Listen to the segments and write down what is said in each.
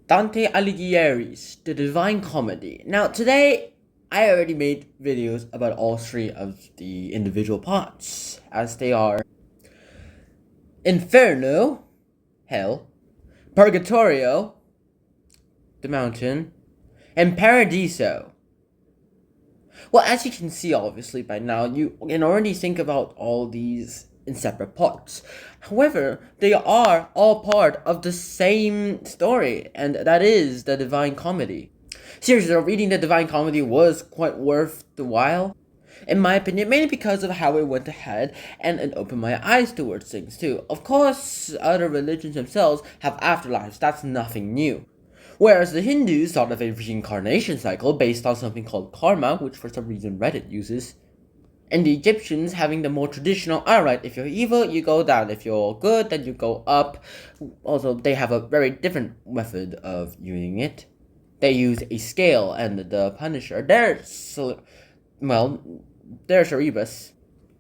Dante Alighieri's The Divine Comedy. Now, today I already made videos about all three of the individual parts, as they are Inferno, Hell, Purgatorio, the mountain, and Paradiso. Well, as you can see, obviously, by now, you can already think about all these in separate parts. However, they are all part of the same story, and that is the Divine Comedy. Seriously, reading the Divine Comedy was quite worth the while, in my opinion, mainly because of how it went ahead and it opened my eyes towards things too. Of course, other religions themselves have afterlives, that's nothing new. Whereas the Hindus thought of a reincarnation cycle based on something called karma, which for some reason Reddit uses. And the Egyptians having the more traditional, alright, if you're evil, you go down. If you're good, then you go up. Also, they have a very different method of using it. They use a scale and the Punisher. There's Erebus.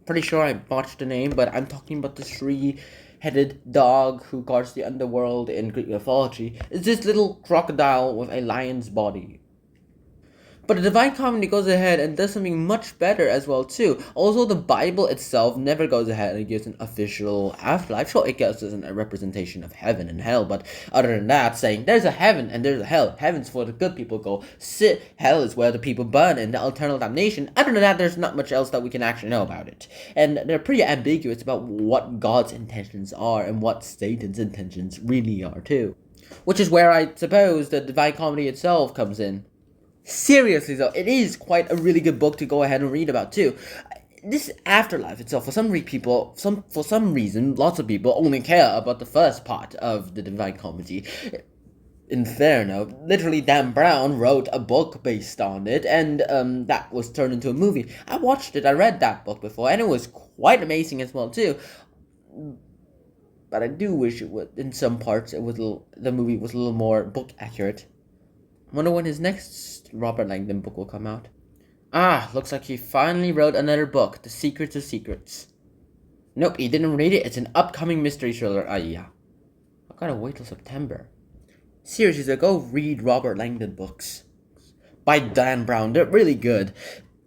Pretty sure I botched the name, but I'm talking about the three-headed dog who guards the underworld in Greek mythology. It's this little crocodile with a lion's body. But the Divine Comedy goes ahead and does something much better as well too. Also, the Bible itself never goes ahead and gives an official afterlife. Sure, it gives us a representation of heaven and hell, but other than that, saying there's a heaven and there's a hell. Heaven's where the good people go. Hell is where the people burn in the eternal damnation. Other than that, there's not much else that we can actually know about it. And they're pretty ambiguous about what God's intentions are and what Satan's intentions really are too. Which is where I suppose the Divine Comedy itself comes in. Seriously though, it is quite a really good book to go ahead and read about too. This afterlife itself, for some reason, lots of people only care about the first part of the Divine Comedy. Inferno. Literally, Dan Brown wrote a book based on it, and that was turned into a movie. I watched it, I read that book before, and it was quite amazing as well too. But I do wish it would, in some parts, the movie was a little more book accurate. Wonder when his next Robert Langdon book will come out. Looks like he finally wrote another book, The Secrets of Secrets. Nope, he didn't read it. It's an upcoming mystery thriller. Yeah. I gotta wait till September. Seriously, go read Robert Langdon books by Dan Brown. They're really good.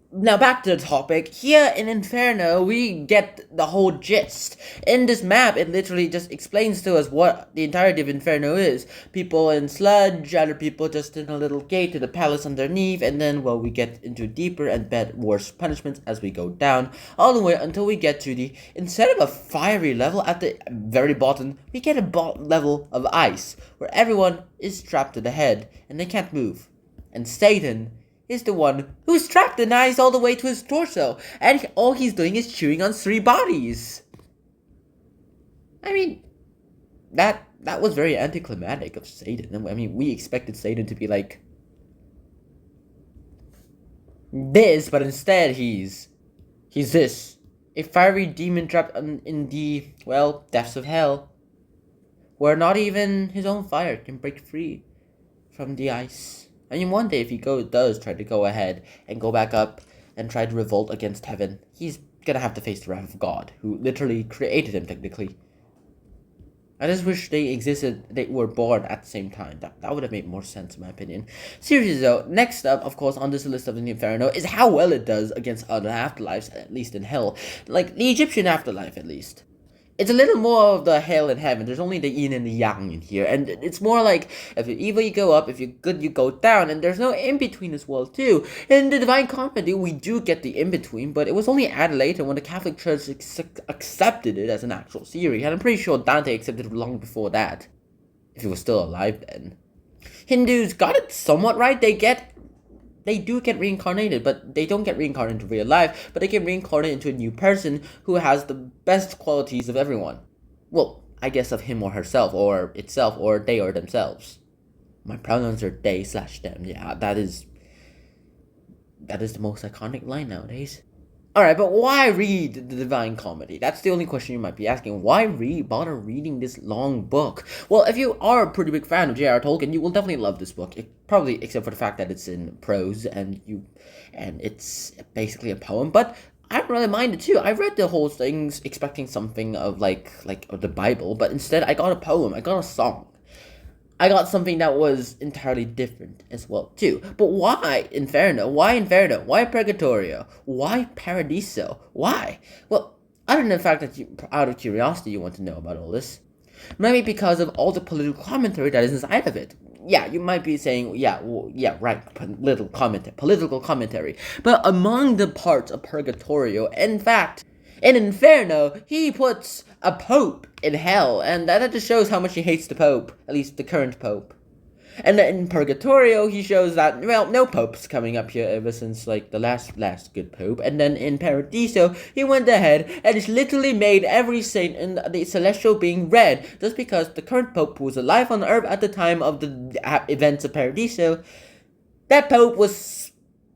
Now back to the topic. Here in Inferno, we get the whole gist. In this map, it literally just explains to us what the entirety of Inferno is. People in sludge, other people just in a little gate to the palace underneath, and then, well, we get into deeper and worse punishments as we go down, all the way until we get to instead of a fiery level at the very bottom, we get a level of ice, where everyone is trapped to the head, and they can't move. And Satan is the one who's trapped in ice all the way to his torso, and all he's doing is chewing on 3 bodies. I mean, that was very anticlimactic of Satan. I mean, we expected Satan to be like this, but instead he's this. A fiery demon trapped in the, depths of hell, where not even his own fire can break free from the ice. I mean, one day if he does try to go ahead and go back up and try to revolt against heaven, he's gonna have to face the wrath of God, who literally created him, technically. I just wish they were born at the same time. That would have made more sense, in my opinion. Seriously though, next up, of course, on this list of the Inferno is how well it does against other afterlives, at least in hell. Like, the Egyptian afterlife, at least. It's a little more of the hell and heaven. There's only the yin and the yang in here. And it's more like, if you're evil, you go up. If you're good, you go down. And there's no in-between as well, too. In the Divine Comedy, we do get the in-between. But it was only added later when the Catholic Church accepted it as an actual series. And I'm pretty sure Dante accepted it long before that. If he was still alive then. Hindus got it somewhat right. They do get reincarnated, but they don't get reincarnated into real life, but they get reincarnated into a new person who has the best qualities of everyone. Well, I guess of him or herself, or itself, or they or themselves. My pronouns are they/them. Yeah, that is the most iconic line nowadays. Alright, but why read the Divine Comedy? That's the only question you might be asking. Why bother reading this long book? Well, if you are a pretty big fan of J.R. Tolkien, you will definitely love this book. Probably except for the fact that it's in prose and it's basically a poem. But I don't really mind it too. I read the whole thing expecting something of like the Bible, but instead I got a poem. I got a song. I got something that was entirely different as well too. But why Inferno? Why Inferno? Why Purgatorio? Why Paradiso? Why? Well, other than the fact that you, out of curiosity, you want to know about all this, maybe because of all the political commentary that is inside of it. Yeah, you might be saying, yeah, well, yeah, right, political commentary. But among the parts of Purgatorio, in fact, in Inferno, he puts a pope in hell, and that just shows how much he hates the pope, at least the current pope. And in Purgatorio, he shows that, well, no pope's coming up here ever since, like, the last good pope. And then in Paradiso, he went ahead and just literally made every saint in the celestial being red, just because the current pope who was alive on Earth at the time of the events of Paradiso, that pope was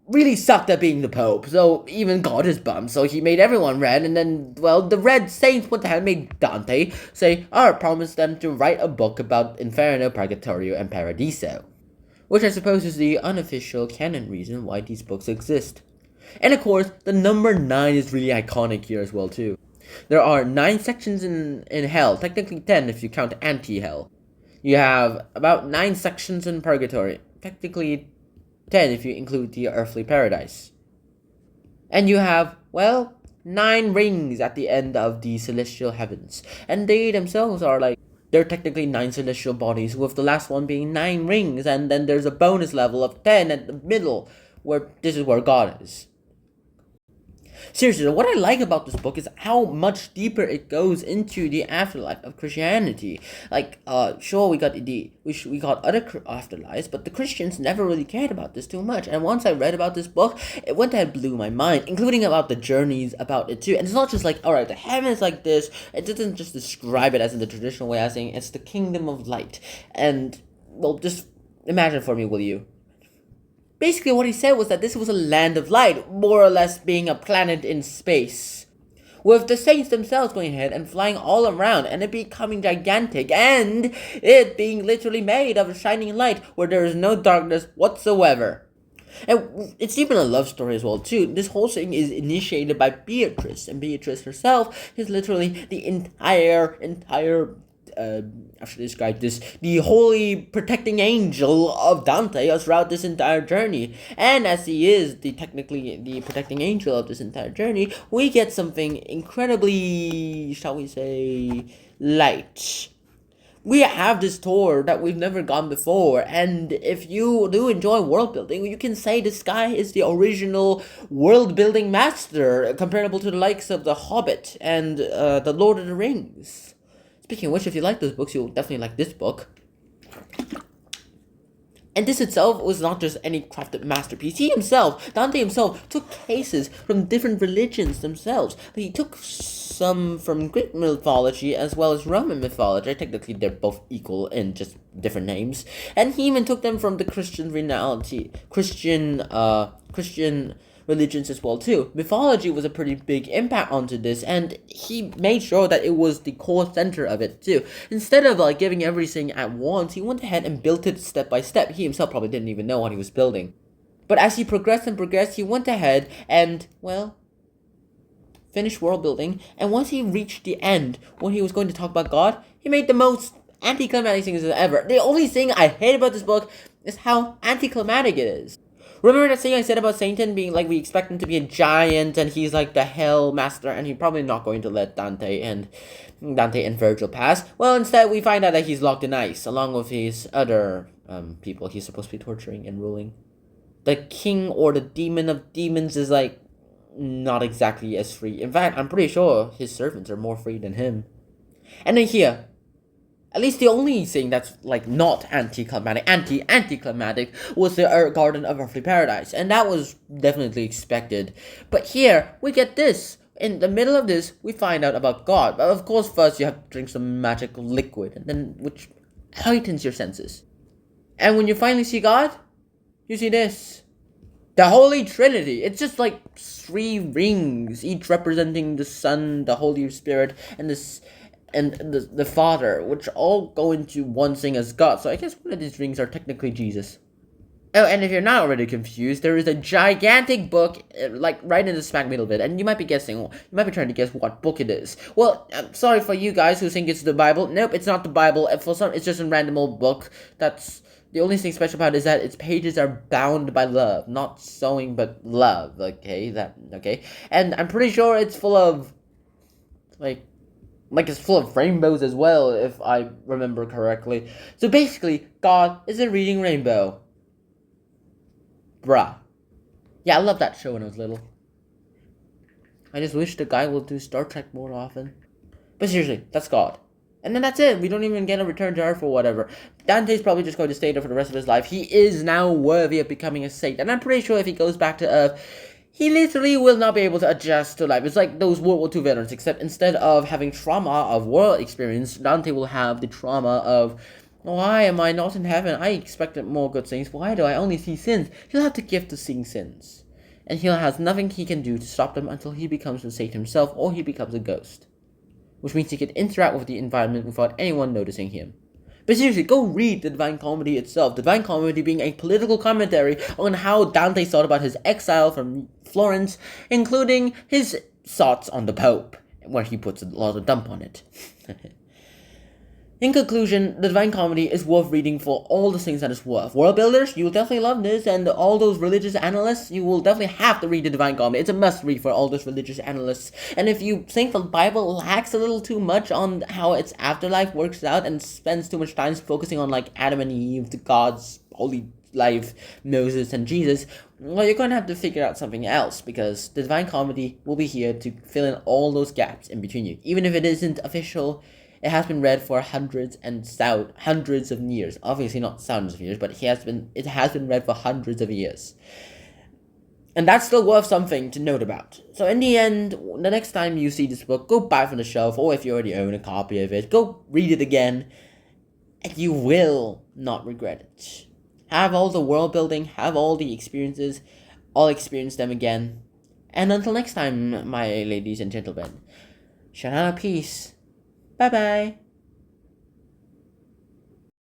really sucked at being the pope, so even God is bummed, so he made everyone red, and then, well, the red saints went ahead and made Dante say, promised them to write a book about Inferno, Purgatorio, and Paradiso. Which I suppose is the unofficial canon reason why these books exist. And of course, the number 9 is really iconic here as well too. There are 9 sections in hell, technically 10 if you count anti-hell. You have about 9 sections in Purgatory, technically 10 if you include the earthly paradise. And you have, well, 9 rings at the end of the celestial heavens. And they themselves are like, they're technically 9 celestial bodies, with the last one being 9 rings, and then there's a bonus level of 10 at the middle, where this is where God is. Seriously, what I like about this book is how much deeper it goes into the afterlife of Christianity. Like, sure, we got other afterlives, but the Christians never really cared about this too much. And once I read about this book, it went ahead and blew my mind, including about the journeys about it too. And it's not just like, alright, the heaven is like this. It doesn't just describe it as in the traditional way as saying it's the kingdom of light. And, well, just imagine for me, will you? Basically, what he said was that this was a land of light, more or less being a planet in space, with the saints themselves going ahead and flying all around, and it becoming gigantic, and it being literally made of shining light, where there is no darkness whatsoever. And it's even a love story as well too. This whole thing is initiated by Beatrice, and Beatrice herself is literally the entire I should describe this, the holy protecting angel of Dante throughout this entire journey. And as he is technically the protecting angel of this entire journey, we get something incredibly, shall we say, light. We have this tour that we've never gone before, and if you do enjoy world building, you can say this guy is the original world building master, comparable to the likes of The Hobbit and The Lord of the Rings. Speaking of which, if you like those books, you'll definitely like this book. And this itself was not just any crafted masterpiece. Dante himself, took cases from different religions themselves. He took some from Greek mythology as well as Roman mythology. Technically, they're both equal in just different names. And he even took them from the Christian religions as well too. Mythology was a pretty big impact onto this, and he made sure that it was the core center of it too. Instead of like giving everything at once, he went ahead and built it step by step. He himself probably didn't even know what he was building. But as he progressed, he went ahead and, well, finished world building. And once he reached the end, when he was going to talk about God, he made the most anticlimactic things ever. The only thing I hate about this book is how anticlimactic it is. Remember that thing I said about Satan being like, we expect him to be a giant and he's like the hell master and he's probably not going to let Dante and Virgil pass? Well, instead we find out that he's locked in ice along with his other people he's supposed to be torturing and ruling. The king or the demon of demons is like not exactly as free. In fact, I'm pretty sure his servants are more free than him. And then here, at least the only thing that's like not anticlimactic was the Garden of Earthly Paradise, and that was definitely expected. But here we get this. In the middle of this, we find out about God. But of course, first you have to drink some magical liquid, and then which heightens your senses. And when you finally see God, you see this. The Holy Trinity. It's just like 3 rings, each representing the Son, the Holy Spirit, and the Father, which all go into one thing as God. So I guess one of these rings are technically Jesus. Oh, and if you're not already confused, there is a gigantic book, like, right in the smack middle of it, and you might be trying to guess what book it is. Well, I'm sorry for you guys who think it's the Bible. Nope, it's not the Bible. For some, it's just a random old book. That's the only thing special about it is that its pages are bound by love, not sewing, but love. Okay? And I'm pretty sure it's full of, like it's full of rainbows as well, if I remember correctly. So basically, God is a reading rainbow. Bruh. Yeah, I loved that show when I was little. I just wish the guy will do Star Trek more often. But seriously, that's God. And then that's it. We don't even get a return to Earth or whatever. Dante's probably just going to stay there for the rest of his life. He is now worthy of becoming a saint. And I'm pretty sure if he goes back to Earth, he literally will not be able to adjust to life. It's like those World War II veterans, except instead of having trauma of war experience, Dante will have the trauma of, why am I not in heaven? I expected more good things. Why do I only see sins? He'll have the gift of seeing sins. And he has nothing he can do to stop them until he becomes a saint himself or he becomes a ghost. Which means he can interact with the environment without anyone noticing him. But seriously, go read the Divine Comedy itself. The Divine Comedy being a political commentary on how Dante thought about his exile from Florence, including his thoughts on the Pope, where he puts a lot of dump on it. In conclusion, the Divine Comedy is worth reading for all the things that it's worth. World builders, you will definitely love this, and all those religious analysts, you will definitely have to read the Divine Comedy. It's a must-read for all those religious analysts. And if you think the Bible lacks a little too much on how its afterlife works out and spends too much time focusing on, like, Adam and Eve, the gods, holy life, Moses, and Jesus, well, you're going to have to figure out something else, because the Divine Comedy will be here to fill in all those gaps in between you. Even if it isn't official, it has been read for hundreds of years. Obviously not thousands of years, but it has been read for hundreds of years. And that's still worth something to note about. So in the end, the next time you see this book, go buy it from the shelf, or if you already own a copy of it, go read it again, and you will not regret it. Have all the world building, have all the experiences, I'll experience them again. And until next time, my ladies and gentlemen, Shana peace. Bye-bye.